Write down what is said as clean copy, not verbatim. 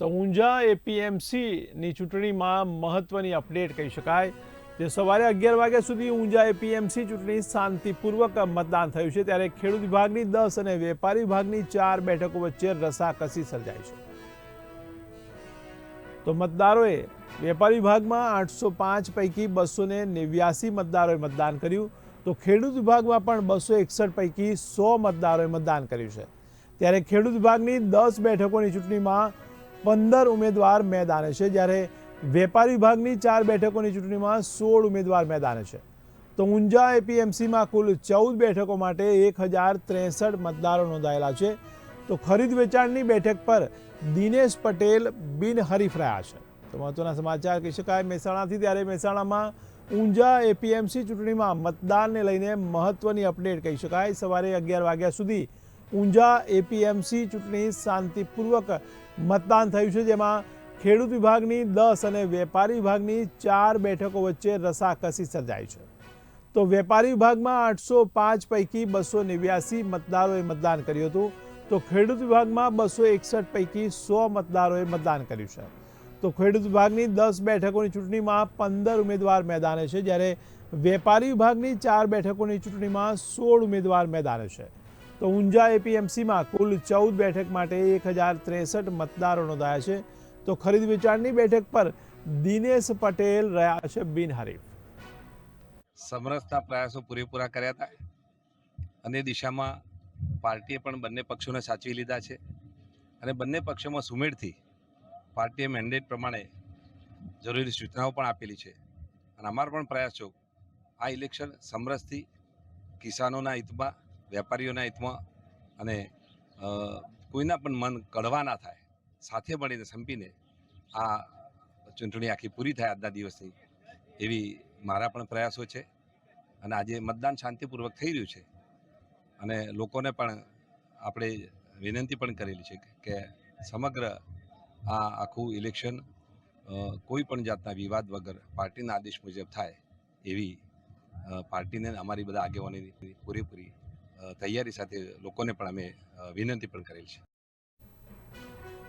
તો ઊંઝા એપીએમસીની ચૂંટણીમાં મહત્વની અપડેટ કહી શકાય તે સવારે 11 વાગ્યા સુધી ઊંઝા એપીએમસી ચૂંટણી શાંતિપૂર્વક મતદાન થયું છે, ત્યારે ખેડૂત વિભાગની 10 અને વેપારી વિભાગની 4 બેઠકો વચ્ચે રસાકસી સર્જાઈ છે। તો મતદારોએ વેપારી વિભાગમાં 805 પૈકી 289 મતદારોએ મતદાન કર્યું, તો ખેડૂત વિભાગમાં પણ 261 પૈકી 100 મતદારોએ મતદાન કર્યું છે। ત્યારે ખેડૂત વિભાગની 10 બેઠકોની ચૂંટણીમાં 15 ઉમેદવાર મેદાને છે, જ્યારે વેપારી વિભાગની 4 બેઠકોની ચૂંટણીમાં 16 ઉમેદવાર મેદાને છે। તો ઊંઝા એપીએમસીમાં કુલ 14 બેઠકો માટે 1063 મતદારો નોંધાયેલા છે। તો ખરીદ વેચાણની બેઠક પર દિનેશ પટેલ બિનહરીફ રહ્યા છે। તો મહત્વના સમાચાર કહી શકાય મહેસાણાથી, ત્યારે મહેસાણામાં ઊંઝા એપીએમસી ચૂંટણીમાં મતદાનને લઈને મહત્વની અપડેટ કહી શકાય। સવારે 11 વાગ્યા સુધી ઊંઝા એપીએમસી ચૂંટણી શાંતિપૂર્વક મતદાન થયું છે, જેમાં ખેડૂત વિભાગની 10 અને વેપારી વિભાગની 4 બેઠકો વચ્ચે રસાકસી સર્જાઈ છે। તો વેપારી વિભાગમાં 805 પૈકી 289 મતદારોએ મતદાન કર્યું હતું, તો ખેડૂત વિભાગમાં 261 પૈકી 100 મતદારોએ મતદાન કર્યું છે। તો ખેડૂત વિભાગની 10 બેઠકોની ચૂંટણીમાં 15 ઉમેદવાર મેદાને છે, જ્યારે વેપારી વિભાગની 4 બેઠકોની ચૂંટણીમાં 16 ઉમેદવાર મેદાને છે। તો ઊંઝા એપીએમસીમાં કુલ 14 બેઠક માટે 1063 મતદારો નોંધાયા છે। તો ખરીદ વેચાણની બેઠક પર દિનેશ પટેલ રહ્યા છે બિનહરીફ। સમરસતા પ્રયાસો પૂરેપૂરા કર્યા હતા અને દિશામાં પાર્ટીએ પણ બંને પક્ષોને સાચવી લીધા છે અને બંને પક્ષોમાં સુમેળથી પાર્ટીએ મેન્ડેટ પ્રમાણે જરૂરી સૂચનાઓ પણ આપેલી છે અને અમારો પણ પ્રયાસ છે આ ઇલેક્શન સમરસથી કિસાનોના હિતમાં, વેપારીઓના હિતમાં અને કોઈના પણ મન કડવા ના થાય, સાથે મળીને સંપીને આ ચૂંટણી આખી પૂરી થાય આજના દિવસની, એવી મારા પણ પ્રયાસો છે। અને આજે મતદાન શાંતિપૂર્વક થઈ રહ્યું છે અને લોકોને પણ આપણે વિનંતી પણ કરેલી છે કે સમગ્ર આ આખું ઇલેક્શન કોઈ પણ જાતના વિવાદ વગર પાર્ટીના આદેશ મુજબ થાય એવી પાર્ટીને અમારી બધા આગેવાનોની પૂરેપૂરી તૈયારી સાથે લોકોને પણ અમે વિનંતી પણ કરેલી છે।